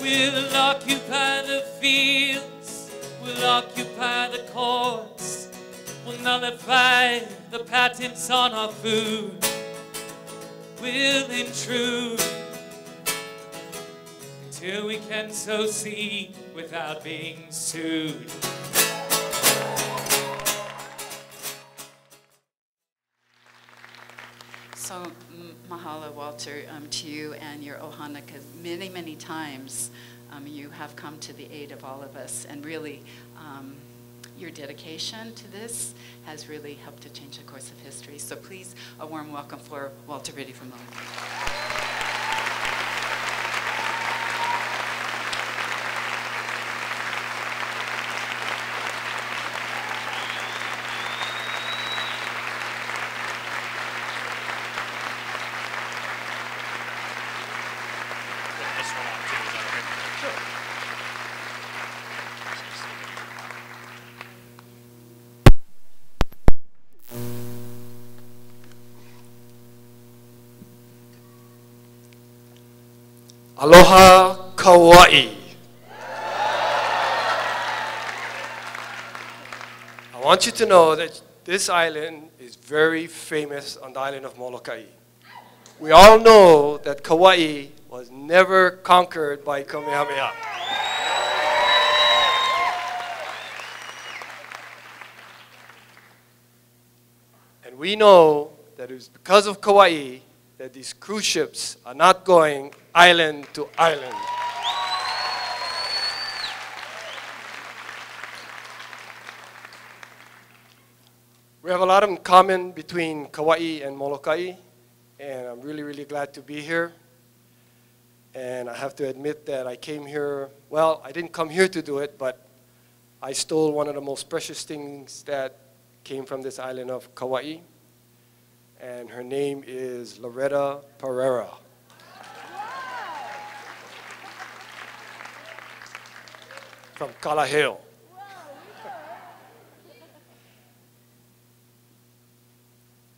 We'll occupy the fields, we'll occupy the courts, we'll nullify the patents on our food. We'll intrude till we can sow seed without being sued. So mahalo, Walter, to you and your ohana, because many, many times you have come to the aid of all of us, and really your dedication to this has really helped to change the course of history. So please, a warm welcome for Walter Ritte from Maui. Aloha, Kauai. I want you to know that this island is very famous on the island of Molokai. We all know that Kauai was never conquered by Kamehameha. And we know that it was because of Kauai that these cruise ships are not going island to island. We have a lot in common between Kauai and Molokai, and I'm really, really glad to be here. And I have to admit that I came here, well, I didn't come here to do it, but I stole one of the most precious things that came from this island of Kauai. And her name is Loretta Pereira. From Kalaheo.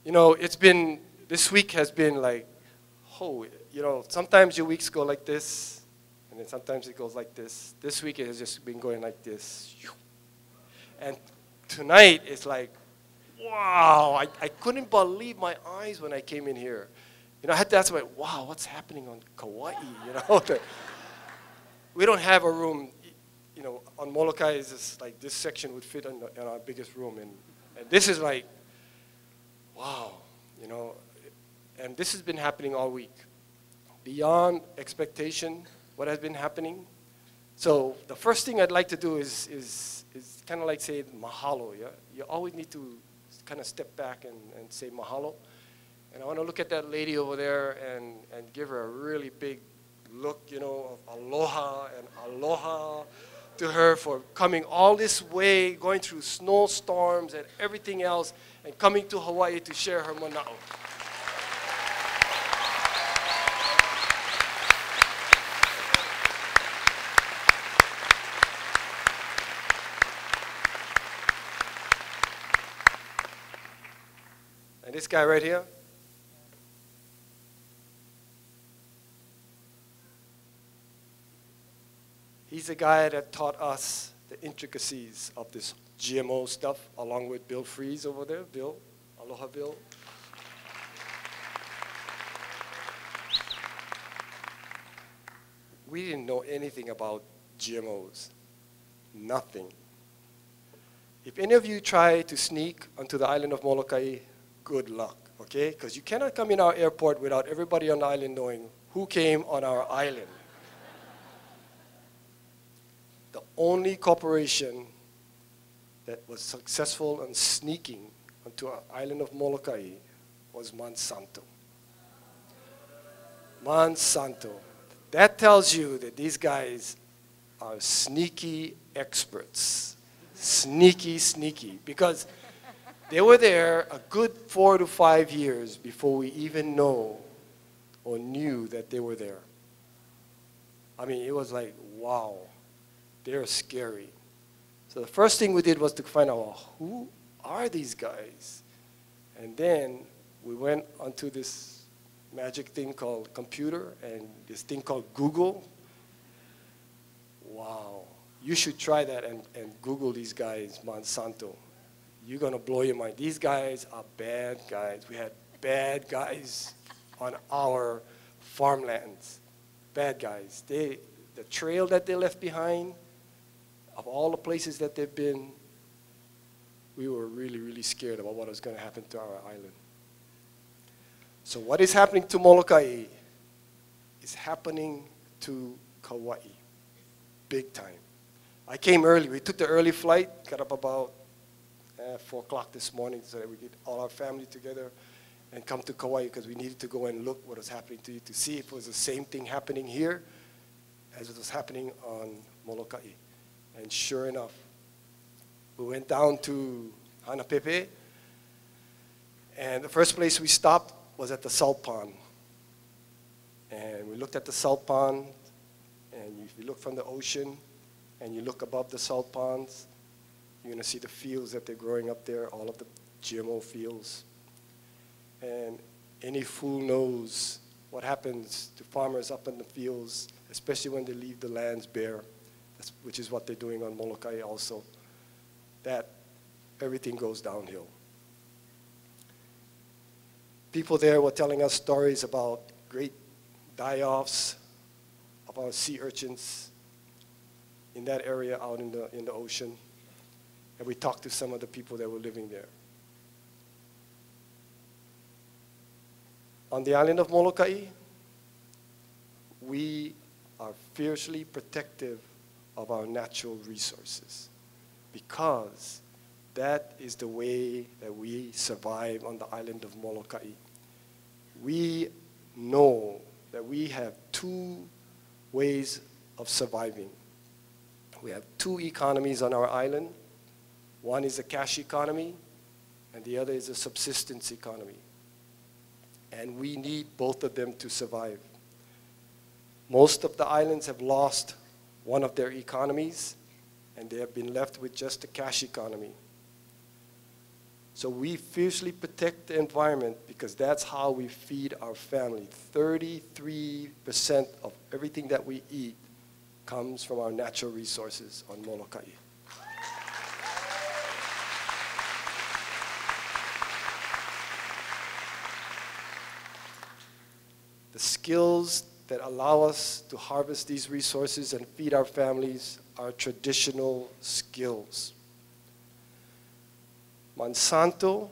You know, this week has been like, oh, you know, sometimes your weeks go like this, and then sometimes it goes like this. This week it has just been going like this. And tonight it's like, wow, I couldn't believe my eyes when I came in here. You know, I had to ask myself, wow, what's happening on Kauai, you know? We don't have a room, you know, on Molokai is just like this section would fit in our biggest room. And this is like, wow, you know, and this has been happening all week. Beyond expectation, what has been happening. So the first thing I'd like to do is kind of like say mahalo, yeah? You always need to kind of step back and say mahalo. And I want to look at that lady over there and give her a really big look, you know, of aloha and aloha to her for coming all this way, going through snowstorms and everything else, and coming to Hawaii to share her mana'o. And this guy right here, he's the guy that taught us the intricacies of this GMO stuff, along with Bill Freeze over there. Bill, aloha Bill. We didn't know anything about GMOs, nothing. If any of you try to sneak onto the island of Molokai, good luck, okay? Because you cannot come in our airport without everybody on the island knowing who came on our island. The only corporation that was successful in sneaking onto our island of Molokai was Monsanto. Monsanto. That tells you that these guys are sneaky experts. Sneaky, sneaky. Because they were there a good 4 to 5 years before we even know or knew that they were there. I mean, it was like, wow, they're scary. So the first thing we did was to find out, well, who are these guys? And then we went onto this magic thing called computer and this thing called Google. You should try that and Google these guys, Monsanto. You're going to blow your mind. These guys are bad guys. We had bad guys on our farmlands. Bad guys. The trail that they left behind, of all the places that they've been, we were really, really scared about what was going to happen to our island. So what is happening to Molokai is happening to Kauai, big time. I came early. We took the early flight, got up about 4 o'clock this morning so that we get all our family together and come to Kauai because we needed to go and look what was happening to see if it was the same thing happening here as it was happening on Molokai. And sure enough, we went down to Hanapepe, and the first place we stopped was at the salt pond. And we looked at the salt pond, and if you look from the ocean and you look above the salt ponds, you're going to see the fields that they're growing up there, all of the GMO fields. And any fool knows what happens to farmers up in the fields, especially when they leave the lands bare, which is what they're doing on Molokai also, that everything goes downhill. People there were telling us stories about great die-offs of our sea urchins in that area out in the ocean. And we talked to some of the people that were living there. On the island of Molokai, we are fiercely protective of our natural resources because that is the way that we survive on the island of Molokai. We know that we have 2 ways of surviving. We have 2 economies on our island. One is a cash economy, and the other is a subsistence economy. And we need both of them to survive. Most of the islands have lost one of their economies, and they have been left with just the cash economy. So we fiercely protect the environment because that's how we feed our family. 33% of everything that we eat comes from our natural resources on Molokai. The skills that allow us to harvest these resources and feed our families are traditional skills. Monsanto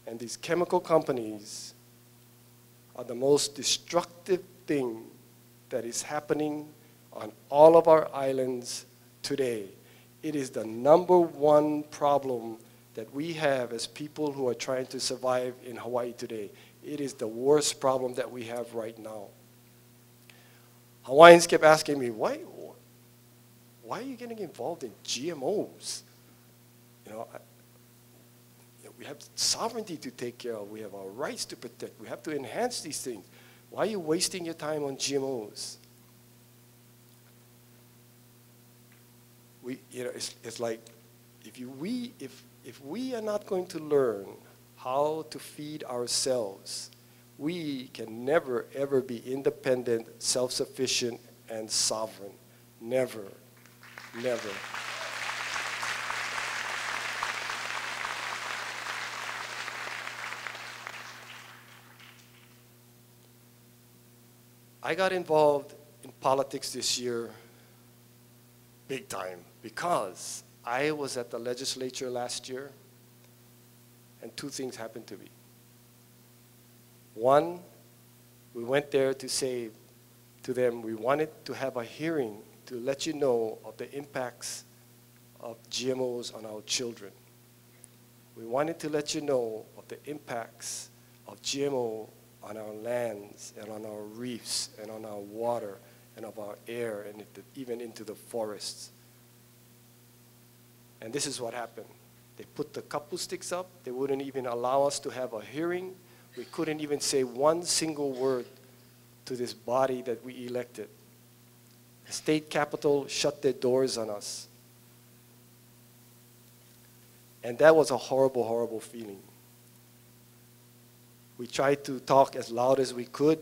and these chemical companies are the most destructive thing that is happening on all of our islands today. It is the #1 problem that we have as people who are trying to survive in Hawaii today. It is the worst problem that we have right now. Hawaiians kept asking me, why are you getting involved in GMOs? We have sovereignty to take care of. We have our rights to protect. We have to enhance these things. Why are you wasting your time on GMOs? It's like if we are not going to learn how to feed ourselves, we can never, ever be independent, self-sufficient, and sovereign. Never, never. I got involved in politics this year big time because I was at the legislature last year and 2 things happened to me. One, we went there to say to them we wanted to have a hearing to let you know of the impacts of GMOs on our children. We wanted to let you know of the impacts of GMO on our lands and on our reefs and on our water and of our air and even into the forests. And this is what happened. They put the kapu sticks up. They wouldn't even allow us to have a hearing. We couldn't even say one single word to this body that we elected. The state capitol shut their doors on us. And that was a horrible, horrible feeling. We tried to talk as loud as we could.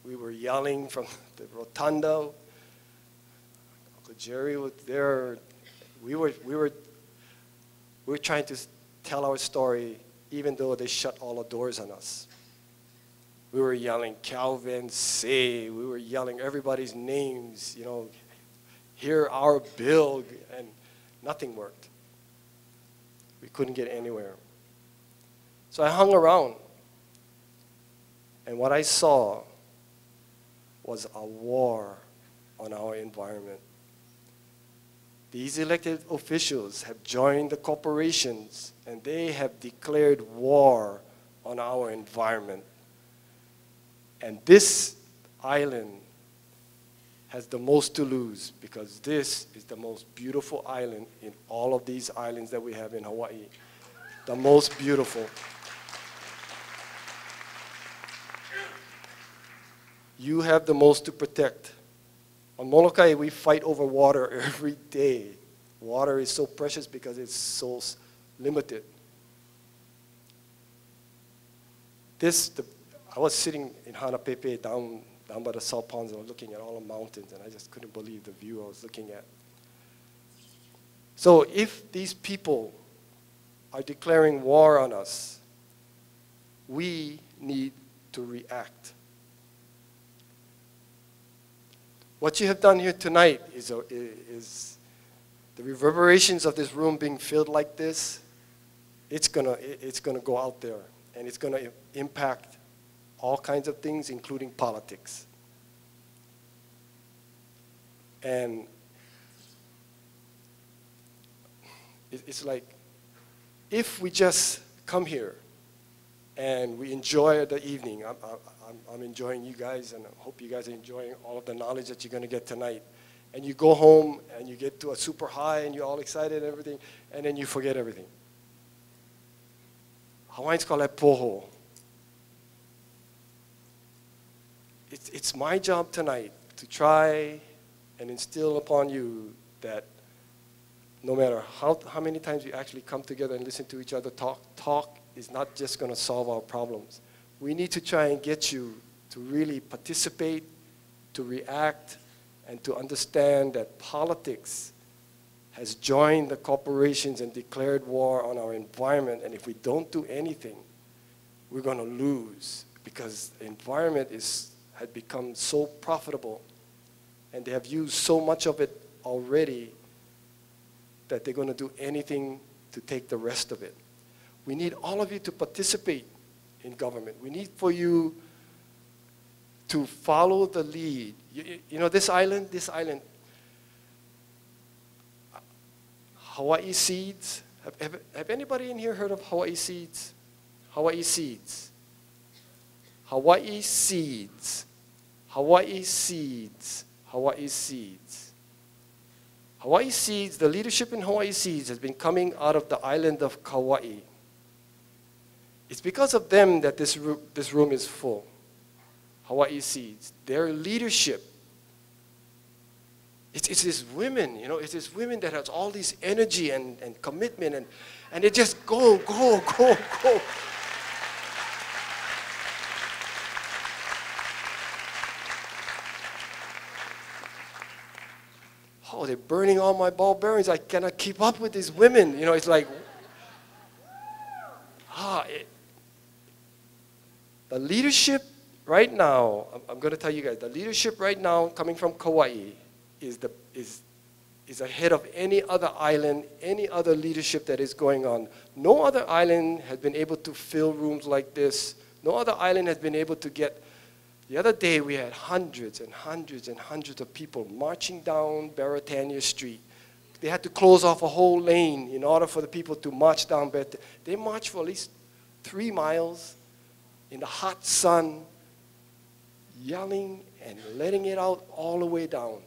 We were yelling from the rotunda So Jerry was there. We were trying to tell our story, even though they shut all the doors on us. We were yelling, Calvin, say. We were yelling everybody's names, you know, hear our bill, and nothing worked. We couldn't get anywhere. So I hung around, and what I saw was a war on our environment. These elected officials have joined the corporations, and they have declared war on our environment. And this island has the most to lose, because this is the most beautiful island in all of these islands that we have in Hawaii. The most beautiful. You have the most to protect. On Molokai, we fight over water every day. Water is so precious because it's so limited. I was sitting in Hanapepe down by the salt ponds, and I was looking at all the mountains, and I just couldn't believe the view I was looking at. So if these people are declaring war on us, we need to react. What you have done here tonight is the reverberations of this room being filled like this. It's gonna go out there, and it's gonna impact all kinds of things, including politics. And it's like, if we just come here and we enjoy the evening, I'm enjoying you guys, and I hope you guys are enjoying all of the knowledge that you're going to get tonight. And you go home and you get to a super high and you're all excited and everything, and then you forget everything. Hawaiians call that poho. It's my job tonight to try and instill upon you that no matter how many times we actually come together and listen to each other talk is not just going to solve our problems. We need to try and get you to really participate, to react, and to understand that politics has joined the corporations and declared war on our environment, and if we don't do anything, we're going to lose, because the environment had become so profitable, and they have used so much of it already that they're going to do anything to take the rest of it. We need all of you to participate in government. We need for you to follow the lead. You know, this island, Hawaii Seeds. Have anybody in here heard of Hawaii Seeds? Hawaii Seeds. Hawaii Seeds. Hawaii Seeds. Hawaii Seeds. Hawaii Seeds, the leadership in Hawaii Seeds has been coming out of the island of Kauai. It's because of them that this room is full. Hawaii Seeds. Their leadership. It's these women, you know, it's these women that has all this energy and commitment, and they just go. Oh, they're burning all my ball bearings. I cannot keep up with these women. You know, it's like, the leadership right now, I'm going to tell you guys, the leadership right now coming from Kauai is ahead of any other island, any other leadership that is going on. No other island has been able to fill rooms like this. No other island has been able to get. The other day we had hundreds and hundreds and hundreds of people marching down Baratania Street. They had to close off a whole lane in order for the people to march down Baratania. They marched for at least 3 miles in the hot sun, yelling and letting it out all the way down.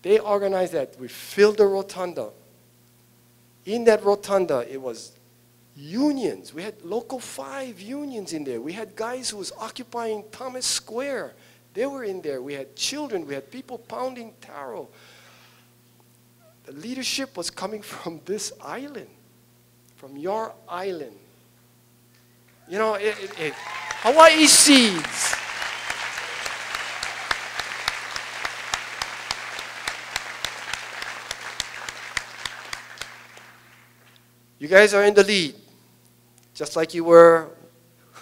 They organized that. We filled the rotunda. In that rotunda, it was unions. We had local 5 unions in there. We had guys who was occupying Thomas Square. They were in there. We had children. We had people pounding taro. The leadership was coming from this island, from your island. You know, Hawaii Seeds. You guys are in the lead, just like you were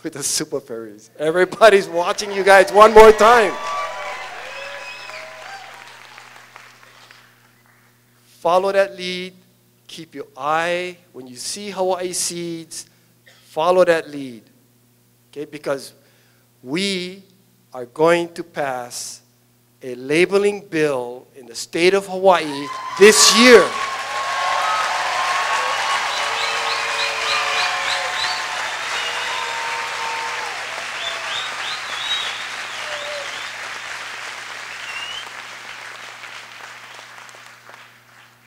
with the Super Fairies. Everybody's watching you guys one more time. Follow that lead. Keep your eye. When you see Hawaii seeds, follow that lead. Okay, because we are going to pass a labeling bill in the state of Hawaii this year.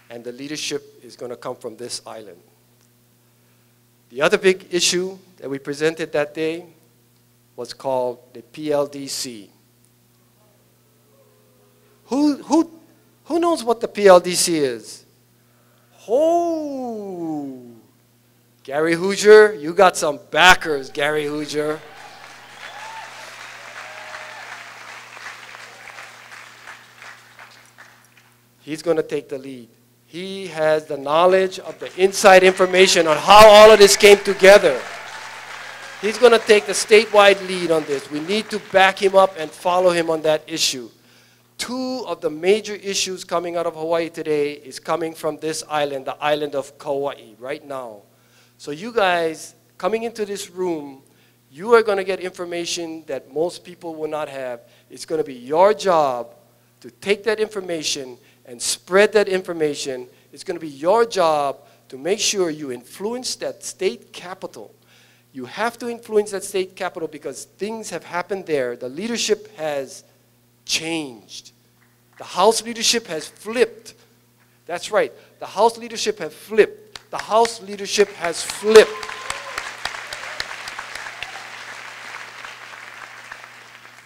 And the leadership is going to come from this island. The other big issue that we presented that day was called the PLDC. Who knows what the PLDC is? Oh, Gary Hoosier, you got some backers, Gary Hoosier. He's going to take the lead. He has the knowledge of the inside information on how all of this came together. He's going to take the statewide lead on this. We need to back him up and follow him on that issue. Two of the major issues coming out of Hawaii today is coming from this island, the island of Kauai, right now. So you guys, coming into this room, you are going to get information that most people will not have. It's going to be your job to take that information and spread that information. It's going to be your job to make sure you influence that state capital. You have to influence that state capital because things have happened there. The leadership has changed. The House leadership has flipped. That's right. The House leadership has flipped. The House leadership has flipped.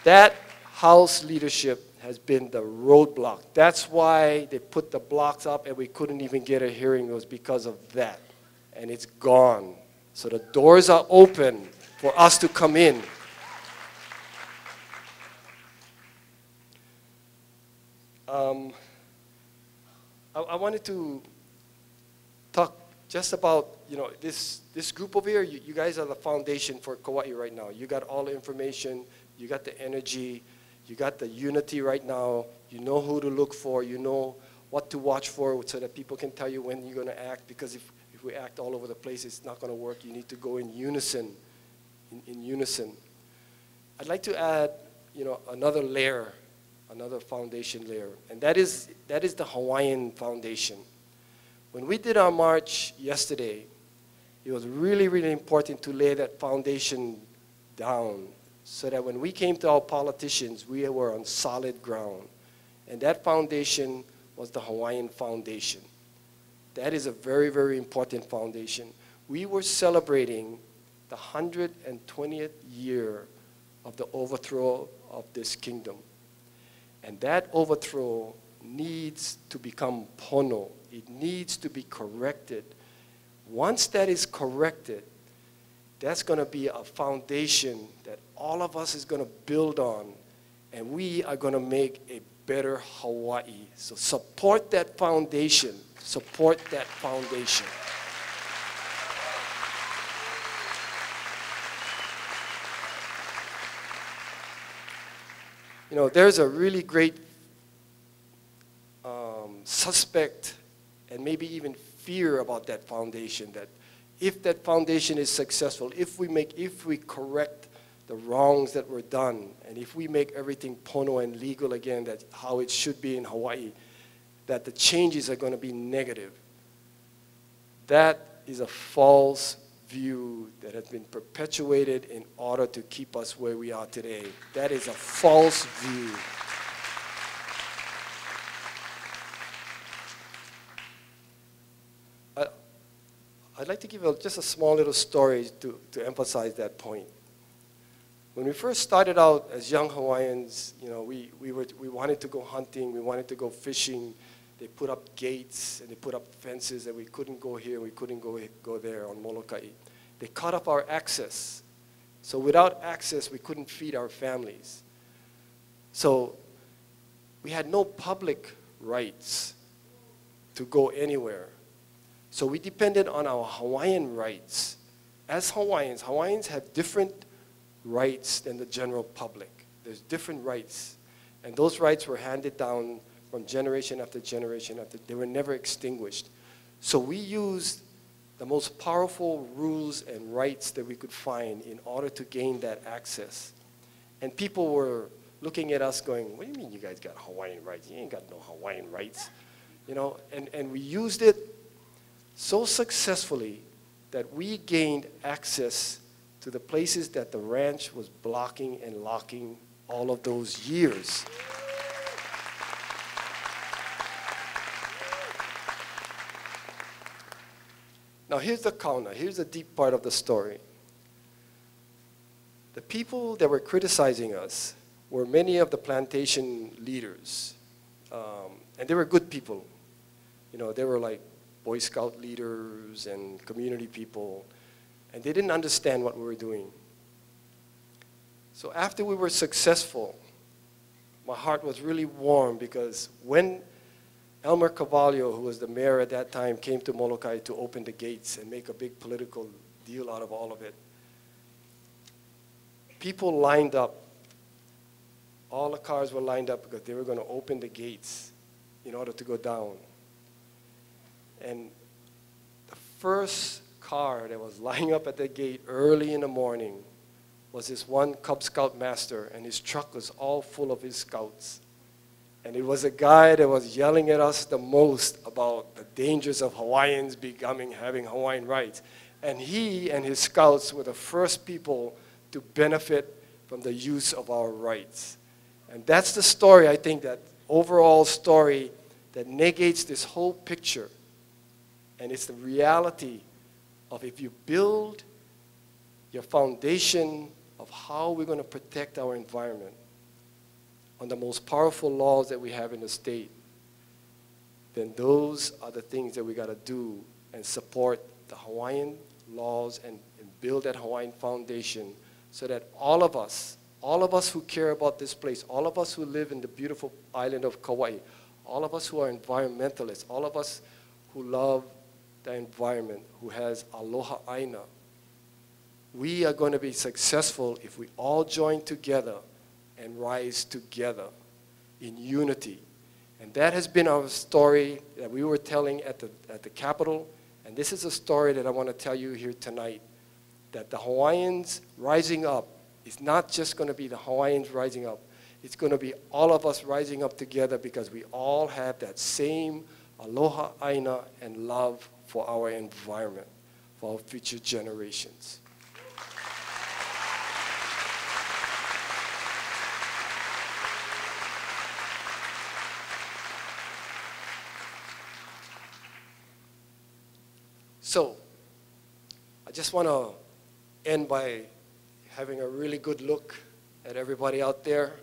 That House leadership has been the roadblock. That's why they put the blocks up and we couldn't even get a hearing. It was because of that. And it's gone. So the doors are open for us to come in. I wanted to talk just about, this group over here. You guys are the foundation for Kauai right now. You got all the information. You got the energy. You got the unity right now. You know who to look for. You know what to watch for so that people can tell you when you're going to act. Because if we act all over the place, it's not going to work. You need to go in unison. In unison. I'd like to add, another layer, another foundation layer, and that is the Hawaiian foundation. When we did our march yesterday, it was really, really important to lay that foundation down so that when we came to our politicians, we were on solid ground. And that foundation was the Hawaiian foundation. That is a very, very important foundation. We were celebrating the 120th year of the overthrow of this kingdom. And that overthrow needs to become pono. It needs to be corrected. Once that is corrected, that's going to be a foundation that all of us is going to build on, and we are going to make a better Hawaii. So support that foundation. Support that foundation. There's a really great suspect and maybe even fear about that foundation, that if that foundation is successful, if we correct the wrongs that were done, and if we make everything pono and legal again, that's how it should be in Hawaii, that the changes are going to be negative. That is a false view that has been perpetuated in order to keep us where we are today. That is a false view. I'd like to give just a small little story to emphasize that point. When we first started out as young Hawaiians, we wanted to go hunting, we wanted to go fishing. They put up gates and they put up fences that we couldn't go here, we couldn't go there on Molokai. They cut off our access. So without access, we couldn't feed our families. So we had no public rights to go anywhere. So we depended on our Hawaiian rights. As Hawaiians, Hawaiians have different rights than the general public. There's different rights. And those rights were handed down from generation after generation after. They were never extinguished. So we used the most powerful rules and rights that we could find in order to gain that access. And people were looking at us going, what do you mean you guys got Hawaiian rights? You ain't got no Hawaiian rights. You know, and we used it so successfully that we gained access to the places that the ranch was blocking and locking all of those years. Now here's the kauna, here's the deep part of the story. The people that were criticizing us were many of the plantation leaders. And they were good people. You know, they were like Boy Scout leaders and community people. And they didn't understand what we were doing. So after we were successful, my heart was really warm because when Elmer Carvalho, who was the mayor at that time, came to Molokai to open the gates and make a big political deal out of all of it, people lined up. All the cars were lined up because they were going to open the gates in order to go down. And the first car that was lining up at the gate early in the morning was this one Cub Scout master, and his truck was all full of his scouts. And it was a guy that was yelling at us the most about the dangers of Hawaiians having Hawaiian rights. And he and his scouts were the first people to benefit from the use of our rights. And that's the story, I think, that overall story that negates this whole picture. And it's the reality of if you build your foundation of how we're going to protect our environment on the most powerful laws that we have in the state, then those are the things that we got to do and support the Hawaiian laws and build that Hawaiian foundation so that all of us who care about this place, all of us who live in the beautiful island of Kauai, all of us who are environmentalists, all of us who love the environment, who has aloha aina, we are going to be successful if we all join together and rise together in unity. And that has been our story that we were telling at the Capitol. And this is a story that I want to tell you here tonight, that the Hawaiians rising up is not just going to be the Hawaiians rising up. It's going to be all of us rising up together because we all have that same aloha aina and love for our environment, for our future generations. So, I just want to end by having a really good look at everybody out there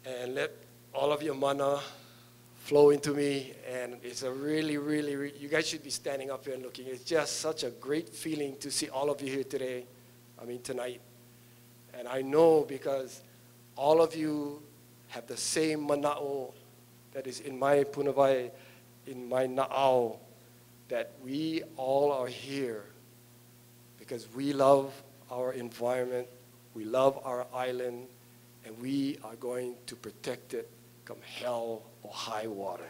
and let all of your mana flow into me. And it's a really, you guys should be standing up here and looking. It's just such a great feeling to see all of you here today, tonight. And I know because all of you have the same mana'o that is in my punawai, in my na'au, that we all are here because we love our environment, we love our island, and we are going to protect it come hell or high water.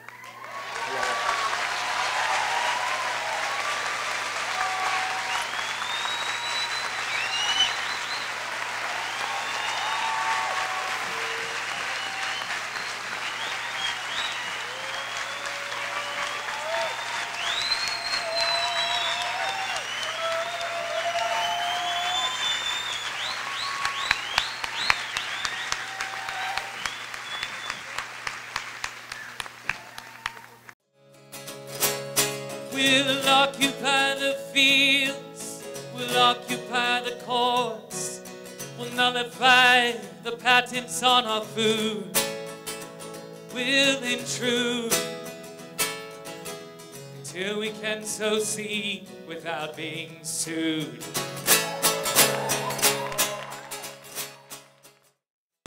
We'll occupy the fields, we'll occupy the courts, we'll nullify the patents on our food, we'll intrude until we can sow seed without being sued.